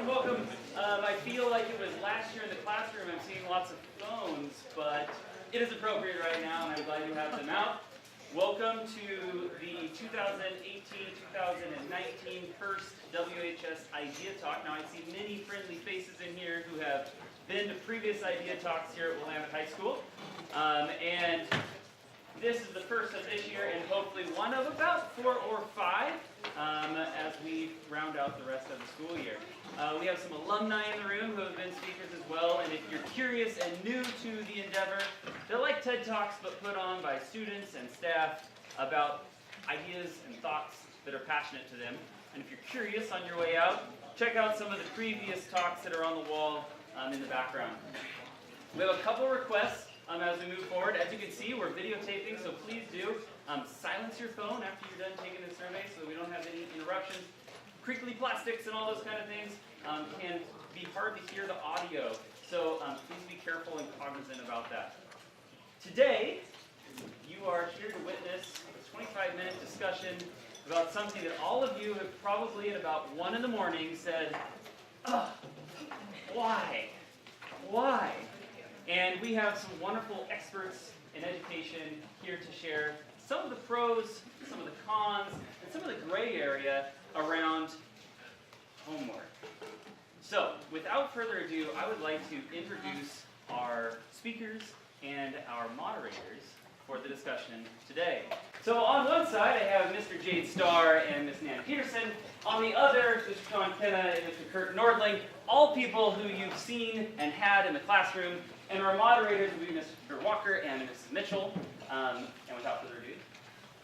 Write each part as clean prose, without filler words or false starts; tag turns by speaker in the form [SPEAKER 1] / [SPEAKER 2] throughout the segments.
[SPEAKER 1] welcome. I feel like it was last year in the classroom. I'm seeing lots of phones, but it is appropriate right now, and I'm glad you have them out. Welcome to the 2018-2019 first WHS Idea Talk. Now, I see many friendly faces in here who have been to previous Idea Talks here at Willamette High School. And this is the first of this year, and hopefully one of about 4 or 5 as we round out the rest of the school year. We have some alumni in the room who have been speakers as well, and if you're curious and new to the endeavor, they're like TED Talks but put on by students and staff about ideas and thoughts that are passionate to them. And if you're curious on your way out, check out some of the previous talks that are on the wall in the background. We have a couple requests as we move forward. As you can see, we're videotaping, so please do silence your phone after you're done taking the survey so that we don't have any interruptions. Crinkly plastics and all those kind of things can be hard to hear the audio, so please be careful and cognizant about that. Today, you are here to witness a 25-minute discussion about something that all of you have probably at about 1 in the morning said, "Ugh, why? Why?" And we have some wonderful experts in education here to share some of the pros, some of the cons, and some of the gray area around homework. So, without further ado, I would like to introduce our speakers and our moderators for the discussion today. So, on one side, I have Mr. Jade Starr and Ms. Peterson. On the other, Mr. Kenna and Mr. Curt Nordling, all people who you've seen and had in the classroom. And our moderators will be Mr. Walker and Mrs. Mitchell. And without further ado,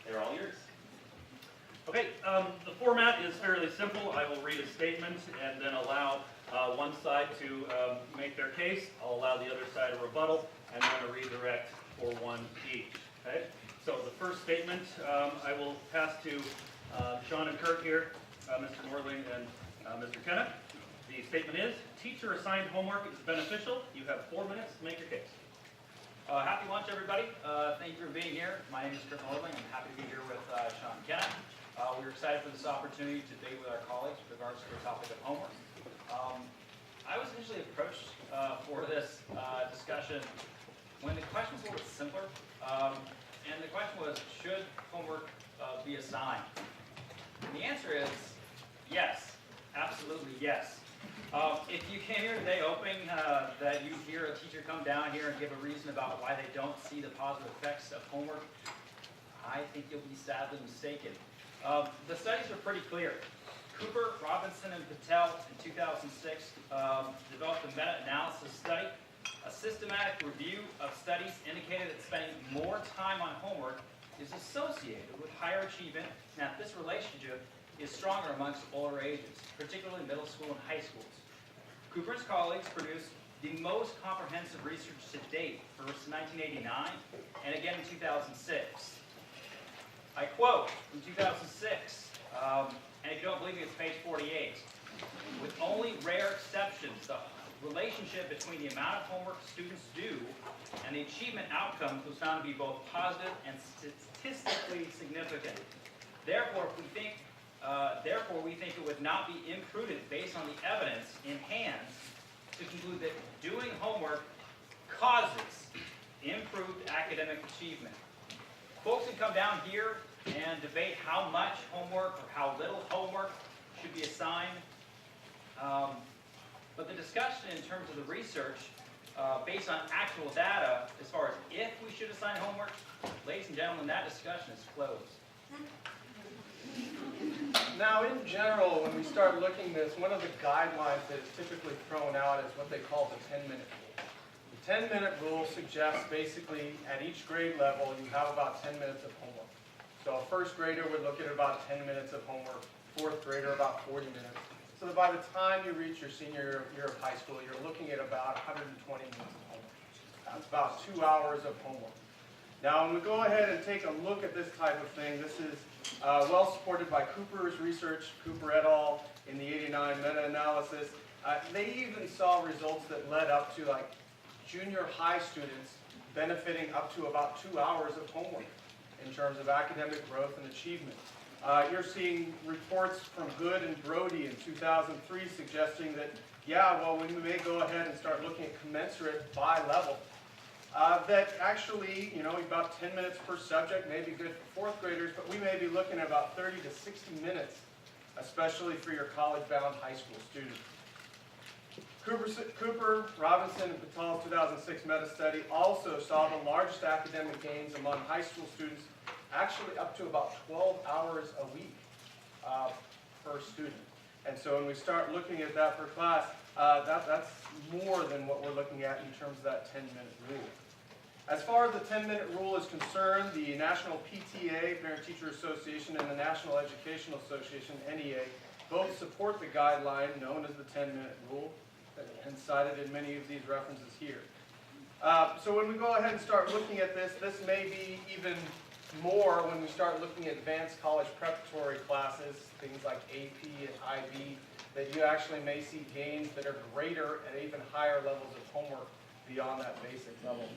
[SPEAKER 1] they're all yours.
[SPEAKER 2] Okay, the format is fairly simple. I will read a statement and then allow one side to make their case. I'll allow the other side a rebuttal, and then a redirect for one each. Okay? So the first statement I will pass to Sean and Curt here, Mr. Nordling and Mr. Kenna. The statement is, teacher-assigned homework is beneficial. You have 4 minutes to make your case.
[SPEAKER 3] Happy lunch, everybody. Thank you for being here. My name is Curt Nordling. I'm happy to be here with Sean and Kenna. We're excited for this opportunity to debate with our colleagues with regards to the topic of homework. I was initially approached for this discussion when the question was a little bit simpler. And the question was, should homework be assigned? And the answer is yes. Absolutely yes. If you came here today hoping that you hear a teacher come down here and give a reason about why they don't see the positive effects of homework, I think you'll be sadly mistaken. The studies are pretty clear. Cooper, Robinson, and Patel in 2006 developed a meta-analysis study. A systematic review of studies indicated that spending more time on homework is associated with higher achievement, and that this relationship is stronger amongst older ages, particularly middle school and high schools. Cooper and his colleagues produced the most comprehensive research to date for 1989 and again in 2006. I quote from 2006, and if you don't believe me, it's page 48. With only rare exceptions, the relationship between the amount of homework students do and the achievement outcomes was found to be both positive and statistically significant. Therefore, we think it would not be imprudent, based on the evidence in hand, to conclude that doing homework causes improved academic achievement. Folks can come down here and debate how much homework or how little homework should be assigned. But the discussion in terms of the research, based on actual data, as far as if we should assign homework, ladies and gentlemen, that discussion is closed.
[SPEAKER 4] Now, in general, when we start looking at this, one of the guidelines that is typically thrown out is what they call the 10-minute rule. The 10-minute rule suggests basically at each grade level you have about 10 minutes of homework. So a first grader would look at about 10 minutes of homework, fourth grader about 40 minutes. So that by the time you reach your senior year of high school, you're looking at about 120 minutes of homework. That's about 2 hours of homework. Now, when we go ahead and take a look at this type of thing, this is well supported by Cooper's research, Cooper et al. In the '89 meta-analysis. They even saw results that led up to like junior high students benefiting up to about 2 hours of homework in terms of academic growth and achievement. You're seeing reports from Good and Brody in 2003 suggesting that, yeah, well, we may go ahead and start looking at commensurate by level. That actually, about 10 minutes per subject may be good for fourth graders, but we may be looking at about 30 to 60 minutes, especially for your college-bound high school students. Cooper, Robinson, and Patal's 2006 meta-study also saw the largest academic gains among high school students, actually up to about 12 hours a week per student. And so when we start looking at that per class, that's more than what we're looking at in terms of that 10-minute rule. As far as the 10-minute rule is concerned, the National PTA, Parent-Teacher Association, and the National Educational Association, NEA, both support the guideline known as the 10-minute rule, and cited in many of these references here. So when we go ahead and start looking at this, this may be even more when we start looking at advanced college preparatory classes, things like AP and IB, that you actually may see gains that are greater at even higher levels of homework beyond that basic level.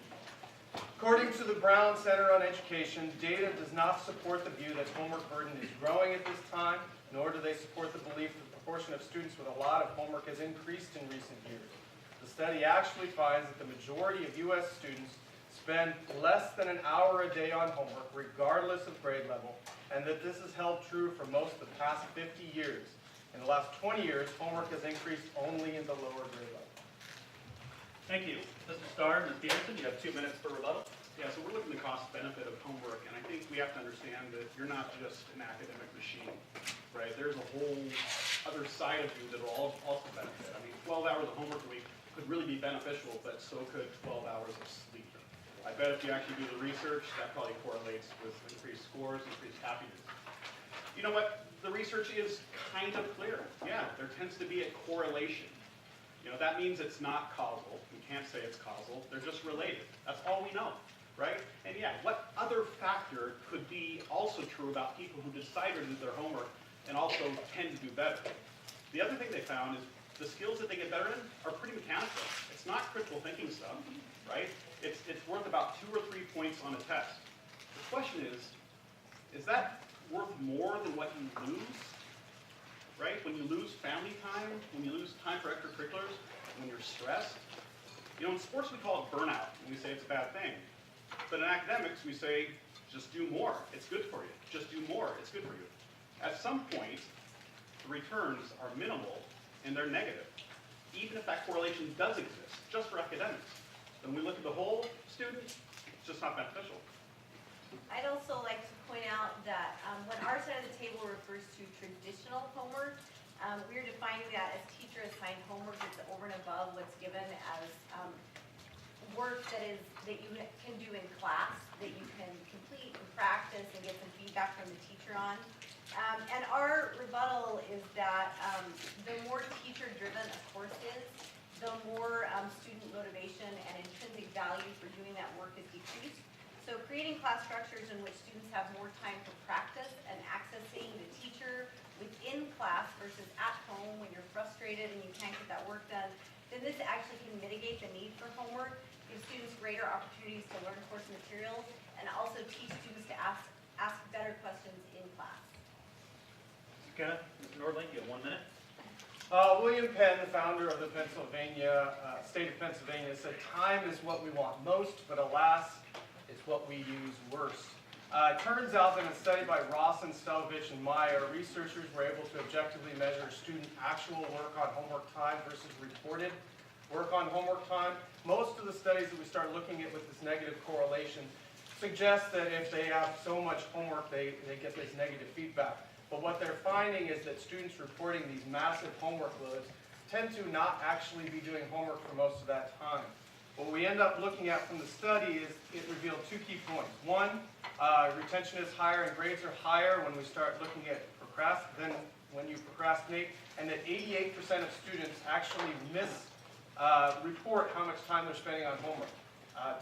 [SPEAKER 4] According to the Brown Center on Education, data does not support the view that homework burden is growing at this time, nor do they support the belief that the proportion of students with a lot of homework has increased in recent years. The study actually finds that the majority of U.S. students spend less than an hour a day on homework, regardless of grade level, and that this has held true for most of the past 50 years. In the last 20 years, homework has increased only in the lower grade level.
[SPEAKER 2] Thank you. Mr. Starr, Ms. Peterson, you have 2 minutes for rebuttal.
[SPEAKER 5] Yeah, so we're looking at the cost benefit of homework, and I think we have to understand that you're not just an academic machine, right? There's a whole other side of you that will also benefit. I mean, 12 hours of homework a week could really be beneficial, but so could 12 hours of sleep. I bet if you actually do the research, that probably correlates with increased scores, increased happiness. You know what? The research is kind of clear. Yeah, there tends to be a correlation. That means it's not causal. We can't say it's causal. They're just related. That's all we know, right? And yeah, what other factor could be also true about people who decide to do their homework and also tend to do better? The other thing they found is the skills that they get better in are pretty mechanical. It's not critical thinking stuff, right? It's worth about 2 or 3 points on a test. The question is that worth more than what you lose? Right? When you lose family time, when you lose time for extracurriculars, when you're stressed. In sports we call it burnout, and we say it's a bad thing. But in academics we say, just do more, it's good for you. Just do more, it's good for you. At some point, the returns are minimal and they're negative. Even if that correlation does exist, just for academics. When we look at the whole student, it's just not beneficial.
[SPEAKER 6] I'd also like to point out that when our side of the table refers to traditional homework, we're defining that as teacher-assigned homework that's over and above what's given as work that you can do in class, that you can complete and practice and get some feedback from the teacher on. And our rebuttal is that the more teacher-driven a course is, the more student motivation and intrinsic value for doing that work is decreased. So creating class structures in which students have more time for practice and accessing the teacher within class versus at home when you're frustrated and you can't get that work done, then this actually can mitigate the need for homework, give students greater opportunities to learn course materials, and also teach students to ask better questions in class.
[SPEAKER 2] Mr. Kenna, Mr. Nordling, you have 1 minute.
[SPEAKER 4] William Penn, the founder of the state of Pennsylvania, said time is what we want most, but alas, it's what we use worse. It turns out that in a study by Rawson, Stelvich, and Meyer, researchers were able to objectively measure student actual work on homework time versus reported work on homework time. Most of the studies that we start looking at with this negative correlation suggest that if they have so much homework, they get this negative feedback. But what they're finding is that students reporting these massive homework loads tend to not actually be doing homework for most of that time. What we end up looking at from the study is it revealed 2 key points. One, retention is higher and grades are higher when we start looking at than when you procrastinate, and that 88% of students actually report how much time they're spending on homework.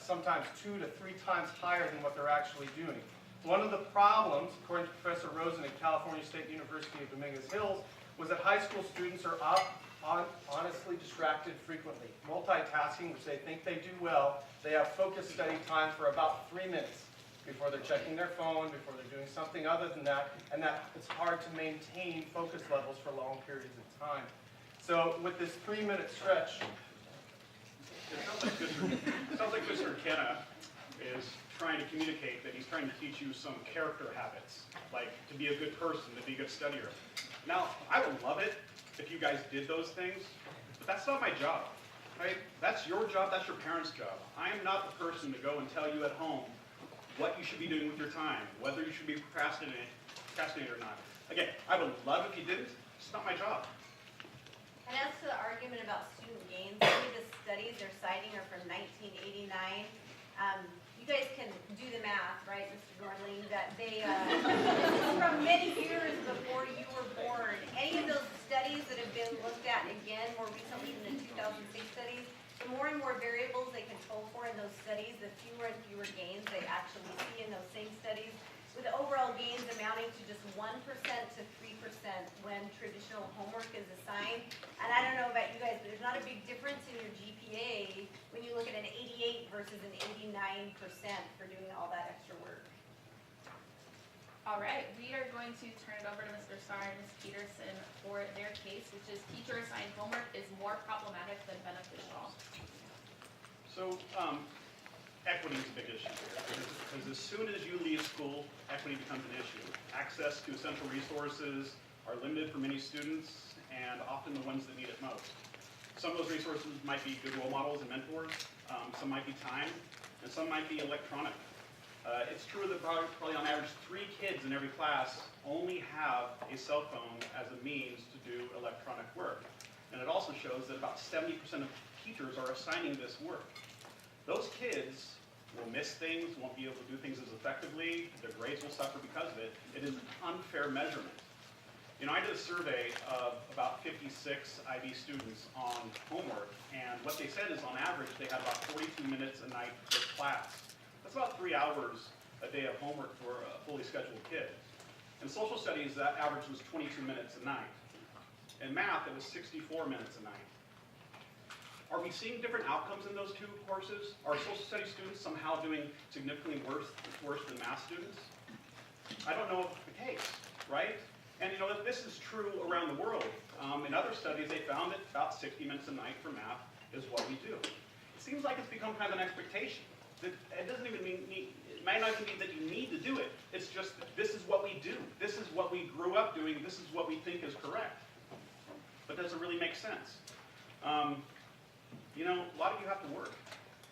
[SPEAKER 4] Sometimes 2 to 3 times higher than what they're actually doing. One of the problems, according to Professor Rosen at California State University of Dominguez Hills, was that high school students are honestly distracted frequently. Multitasking, which they think they do well, they have focused study time for about 3 minutes. before they're checking their phone, before they're doing something other than that, and that it's hard to maintain focus levels for long periods of time. So with this 3-minute stretch,
[SPEAKER 5] It sounds like Mr. Kenna is trying to communicate that he's trying to teach you some character habits, like to be a good person, to be a good studier. Now, I would love it if you guys did those things, but that's not my job, right? That's your job, that's your parents' job. I am not the person to go and tell you at home what you should be doing with your time, whether you should be procrastinating or not. Again, I would love if you didn't, it's not my job.
[SPEAKER 6] And as to the argument about student gains, some of the studies they're citing are from 1989. You guys can do the math, right, Mr. Nordling, that they, this is from many years before you were born. Any of those studies that have been looked at again more recently than the 2006 studies, the more and more variables they control for in those studies, the fewer and fewer gains they actually see in those same studies, with overall gains amounting to just 1% to 3% when traditional homework is assigned. And I don't know about you guys, but there's not a big difference in your GPA when you look at an 88 versus an 89% for doing all that extra work.
[SPEAKER 7] All right, we are going to turn it over to Mr. Starr and Ms. Peterson for their case, which is teacher-assigned homework is more problematic than beneficial.
[SPEAKER 5] So, equity is a big issue here, because as soon as you leave school, equity becomes an issue. Access to essential resources are limited for many students, and often the ones that need it most. Some of those resources might be good role models and mentors, some might be time, and some might be electronic. It's true that probably on average 3 kids in every class only have a cell phone as a means to do electronic work. And it also shows that about 70% of teachers are assigning this work. Those kids will miss things, won't be able to do things as effectively, their grades will suffer because of it. It is an unfair measurement. You know, I did a survey of about 56 IB students on homework, and what they said is on average they had about 42 minutes a night per class. That's about 3 hours a day of homework for a fully scheduled kid. In social studies, that average was 22 minutes a night. In math, it was 64 minutes a night. Are we seeing different outcomes in those 2 courses? Are social studies students somehow doing significantly worse than math students? I don't know if it's the case, right? And you know, this is true around the world. In other studies, they found that about 60 minutes a night for math is what we do. It seems like it's become kind of an expectation. It doesn't even mean, it might not even mean that you need to do it. It's just that this is what we do. This is what we grew up doing. This is what we think is correct. But does it really make sense? You know, a lot of you have to work.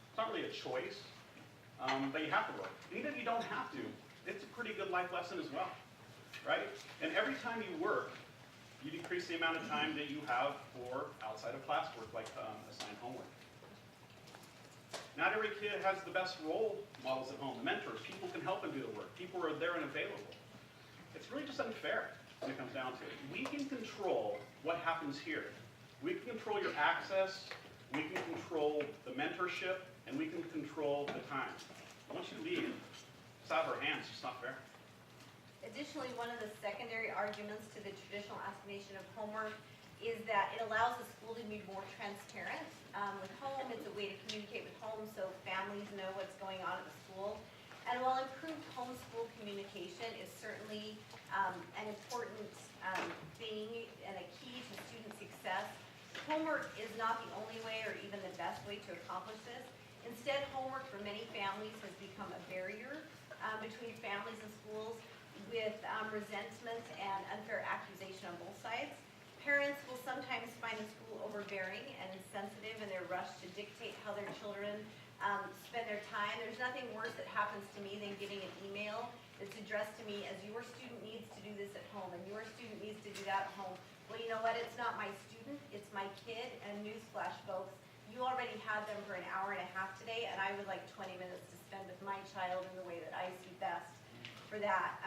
[SPEAKER 5] It's not really a choice, but you have to work. And even if you don't have to, it's a pretty good life lesson as well, right? And every time you work, you decrease the amount of time that you have for outside of classwork, like assigned homework. Not every kid has the best role models at home, mentors, people can help them do the work, people are there and available. It's really just unfair when it comes down to it. We can control what happens here. We can control your access, we can control the mentorship, and we can control the time. Once you leave, it's out of our hands, it's not fair.
[SPEAKER 6] Additionally, one of the secondary arguments to the traditional assignation of homework is that it allows the school to be more transparent. With home, it's a way to communicate with home so families know what's going on at the school. And while improved homeschool communication is certainly an important thing and a key to student success, homework is not the only way or even the best way to accomplish this. Instead, homework for many families has become a barrier between families and schools with resentment and unfair accusation on both sides. Parents will sometimes find the school overbearing and insensitive in their rush to dictate how their children spend their time. There's nothing worse that happens to me than getting an email that's addressed to me as your student needs to do this at home and your student needs to do that at home. Well, you know what? It's not my student, it's my kid, and newsflash, folks, you already had them for an hour and a half today, and I would like 20 minutes to spend with my child in the way that I see best for that.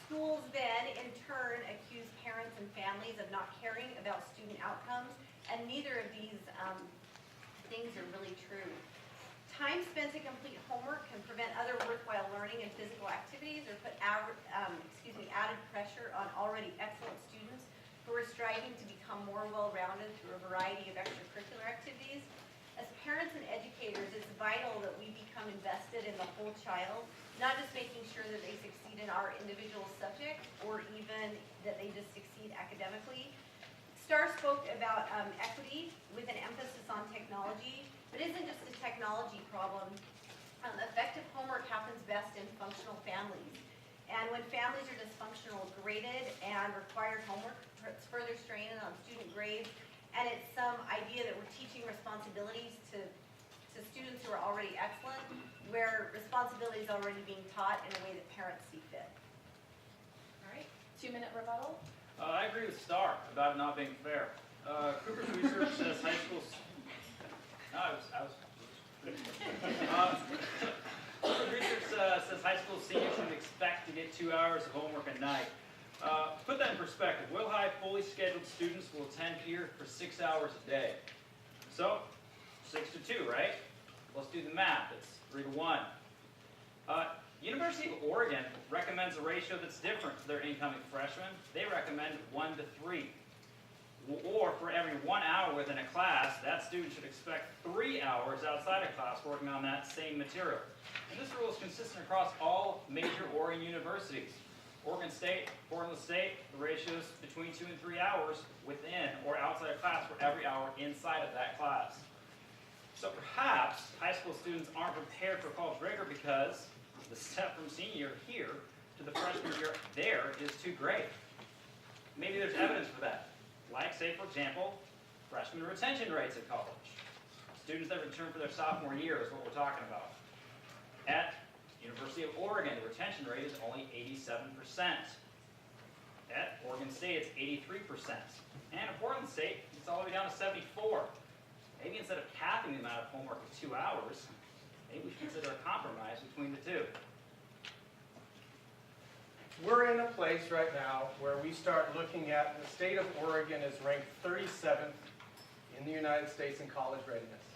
[SPEAKER 6] Schools then, in turn, accuse parents and families of not caring about student outcomes, and neither of these things are really true. Time spent to complete homework can prevent other worthwhile learning and physical activities or put added pressure on already excellent students who are striving to become more well-rounded through a variety of extracurricular activities. As parents and educators, it's vital that we become invested in the whole child, not just making sure that they succeed in our individual subject or even that they just succeed academically. Starr spoke about equity with an emphasis on technology, but it isn't just a technology problem. Effective homework happens best in functional families. And when families are dysfunctional, graded and required homework puts further strain on student grades. And it's some idea that we're teaching responsibilities to students who are already excellent, where responsibility is already being taught in a way that parents see fit.
[SPEAKER 7] All right, 2-minute rebuttal.
[SPEAKER 3] I agree with Starr about it not being fair. Cooper's research says high schools. No, Cooper's research says high school seniors should expect to get 2 hours of homework a night. Put that in perspective. Will High fully scheduled students will attend here for 6 hours a day. So, 6 to 2, right? Let's do the math. It's 3 to 1. University of Oregon recommends a ratio that's different to their incoming freshmen. They recommend 1 to 3. Or for every 1 hour within a class, that student should expect 3 hours outside of class working on that same material. And this rule is consistent across all major Oregon universities. Oregon State, Portland State, the ratio is between 2 and 3 hours within or outside of class for every hour inside of that class. So perhaps high school students aren't prepared for college rigor because the step from senior year here to the freshman year there is too great. Maybe there's evidence for that. Like, say, for example, freshman retention rates at college. Students that return for their sophomore year is what we're talking about. At University of Oregon, the retention rate is only 87%. At Oregon State, it's 83%. And at Portland State, it's all the way down to 74%. Maybe instead of capping the amount of homework of 2 hours, maybe we should consider a compromise between the two.
[SPEAKER 4] We're in a place right now where we start looking at the state of Oregon is ranked 37th in the United States in college readiness.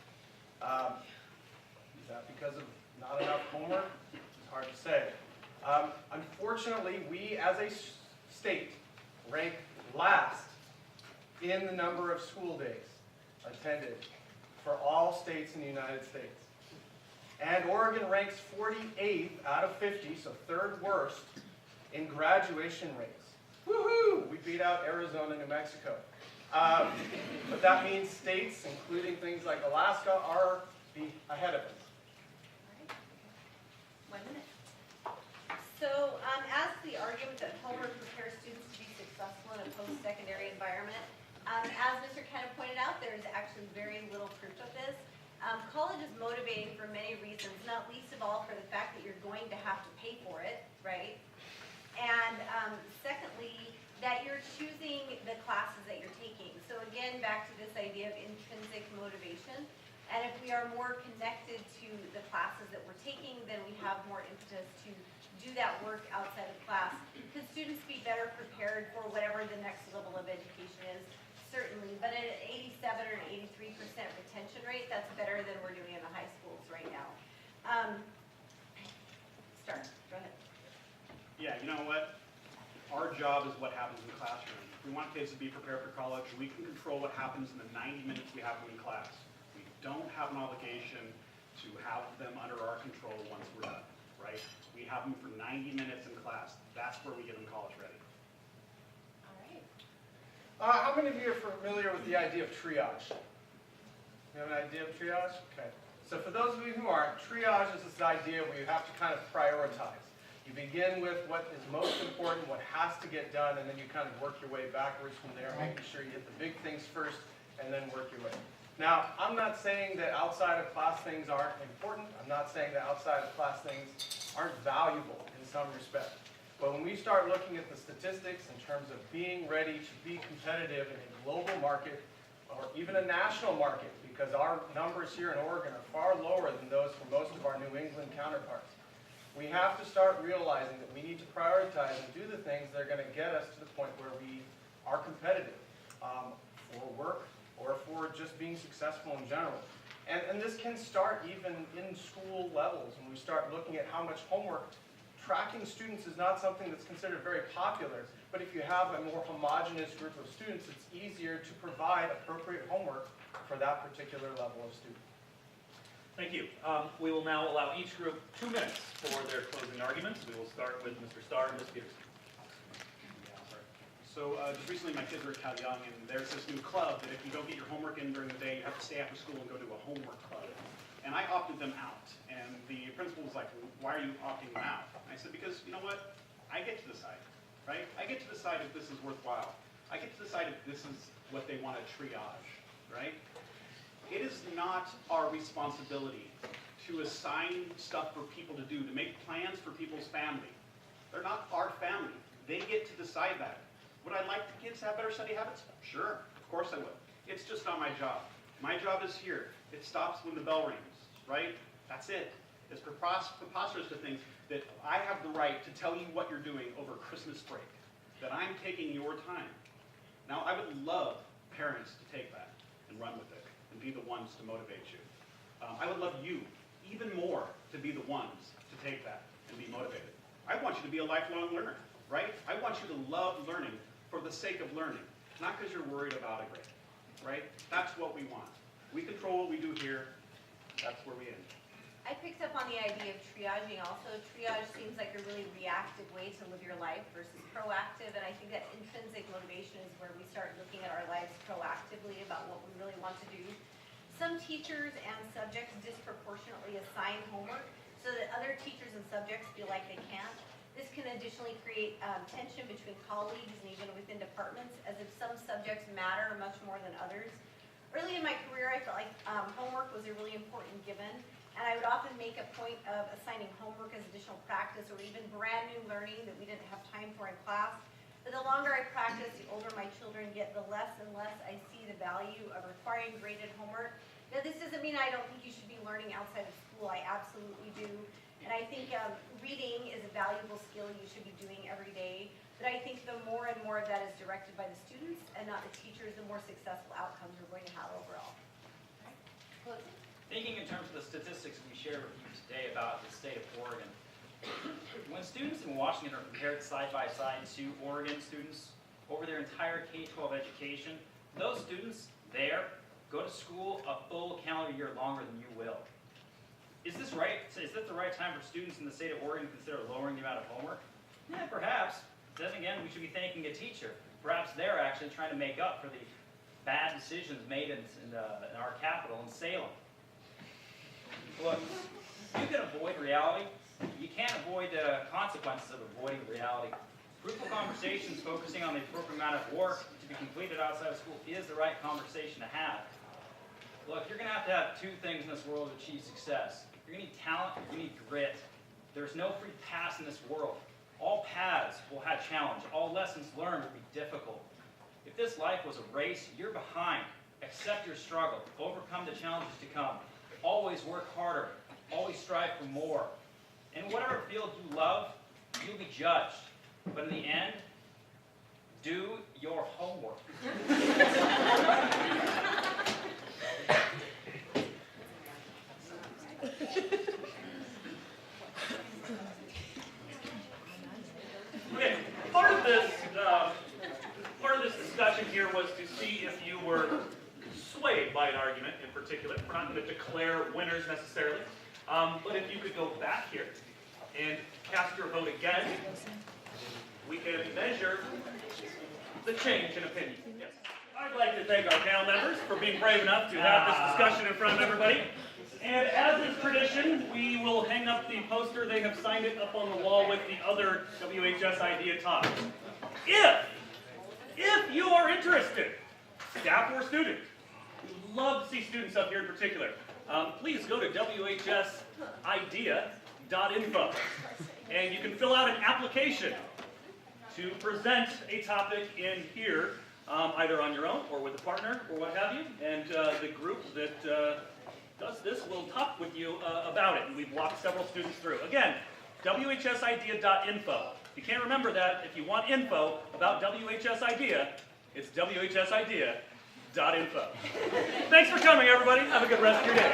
[SPEAKER 4] Is that because of not enough homework? It's hard to say. Unfortunately, we as a state rank last in the number of school days attended for all states in the United States. And Oregon ranks 48th out of 50, so third worst, in graduation rates. Woohoo! We beat out Arizona, New Mexico. But that means states, including things like Alaska, are ahead of us.
[SPEAKER 7] All right. 1 minute.
[SPEAKER 6] So, as the argument that homework prepares students to be successful in a post-secondary environment, as Mr. Kenna pointed out, there is actually very little proof of this. College is motivating for many reasons, not least of all for the fact that you're going to have to pay for it, right? And secondly, that you're choosing the classes that you're taking. So again, back to this idea of intrinsic motivation. And if we are more connected to the classes that we're taking, then we have more impetus to do that work outside of class. Could students be better prepared for whatever the next level of education is? Certainly, but at an 87 or an 83% retention rate, that's better than we're doing in the high schools right now. Starr, go ahead.
[SPEAKER 5] Yeah, you know what? Our job is what happens in the classroom. If we want kids to be prepared for college, we can control what happens in the 90 minutes we have them in class. We don't have an obligation to have them under our control once we're done, right? We have them for 90 minutes in class. That's where we get them college ready.
[SPEAKER 4] How many of you are familiar with the idea of triage? You have an idea of triage? Okay. So for those of you who aren't, triage is this idea where you have to kind of prioritize. You begin with what is most important, what has to get done, and then you kind of work your way backwards from there, making sure you hit the big things first, and then work your way. Now, I'm not saying that outside of class things aren't important. I'm not saying that outside of class things aren't valuable in some respect. But when we start looking at the statistics in terms of being ready to be competitive in a global market or even a national market, because our numbers here in Oregon are far lower than those for most of our New England counterparts, we have to start realizing that we need to prioritize and do the things that are going to get us to the point where we are competitive for work or for just being successful in general. And this can start even in school levels when we start looking at how much homework. Tracking students is not something that's considered very popular, but if you have a more homogeneous group of students, it's easier to provide appropriate homework for that particular level of student.
[SPEAKER 2] Thank you. We will now allow each group 2 minutes for their closing arguments. We will start with Mr. Starr and Ms. Peterson.
[SPEAKER 5] So just recently my kids were at Cal Young, and there's this new club that if you don't get your homework in during the day, you have to stay after school and go to a homework club. And I opted them out. And the principal was like, why are you opting them out? And I said, because you know what? I get to decide, right? I get to decide if this is worthwhile. I get to decide if this is what they want to triage, right? It is not our responsibility to assign stuff for people to do, to make plans for people's family. They're not our family. They get to decide that. Would I like the kids to have better study habits? Sure, of course I would. It's just not my job. My job is here. It stops when the bell rings, right? That's it. It's preposterous to think that I have the right to tell you what you're doing over Christmas break, that I'm taking your time. Now, I would love parents to take that and run with it and be the ones to motivate you. I would love you even more to be the ones to take that and be motivated. I want you to be a lifelong learner, right? I want you to love learning for the sake of learning, not because you're worried about a grade, right? That's what we want. We control what we do here. That's where we end.
[SPEAKER 6] I picked up on the idea of triaging also. Triage seems like a really reactive way to live your life versus proactive, and I think that intrinsic motivation is where we start looking at our lives proactively about what we really want to do. Some teachers and subjects disproportionately assign homework so that other teachers and subjects feel like they can't. This can additionally create tension between colleagues and even within departments, as if some subjects matter much more than others. Early in my career, I felt like homework was a really important given, and I would often make a point of assigning homework as additional practice or even brand new learning that we didn't have time for in class. But the longer I practice, the older my children get, the less and less I see the value of requiring graded homework. Now, this doesn't mean I don't think you should be learning outside of school. I absolutely do. And I think reading is a valuable skill you should be doing every day. But I think the more and more of that is directed by the students and not the teachers, the more successful outcomes we're going to have overall. Right.
[SPEAKER 3] Thinking in terms of the statistics we shared with you today about the state of Oregon, when students in Washington are compared side by side to Oregon students over their entire K-12 education, those students there go to school a full calendar year longer than you will. Is this right? Is this the right time for students in the state of Oregon to consider lowering the amount of homework? Yeah, perhaps. Then again, we should be thanking a teacher. Perhaps they're actually trying to make up for the bad decisions made in our capital, in Salem. Look, you can avoid reality. You can't avoid the consequences of avoiding reality. Fruitful conversations focusing on the appropriate amount of work to be completed outside of school is the right conversation to have. Look, you're going to have two things in this world to achieve success. You're going to need talent, you need grit. There's no free pass in this world. All paths will have challenge. All lessons learned will be difficult. If this life was a race, you're behind. Accept your struggle. Overcome the challenges to come. Always work harder. Always strive for more. In whatever field you love, you'll be judged. But in the end, do your homework.
[SPEAKER 2] Okay, part of this discussion here was to see if you were swayed by an argument in particular. We're not going to declare winners necessarily, but if you could go back here and cast your vote again, we can measure the change in opinion. Yes. I'd like to thank our panel members for being brave enough to have this discussion in front of everybody. And as is tradition, we will hang up the poster. They have signed it up on the wall with the other WHS idea talks. If you are interested, staff or student, we would love to see students up here in particular. Please go to WHSidea.info and you can fill out an application to present a topic in here, either on your own or with a partner or what have you. And the group that does this will talk with you about it. And we've walked several students through. Again, WHSidea.info. If you can't remember that, if you want info about WHS Idea, it's WHSidea.info. Thanks for coming, everybody. Have a good rest of your day.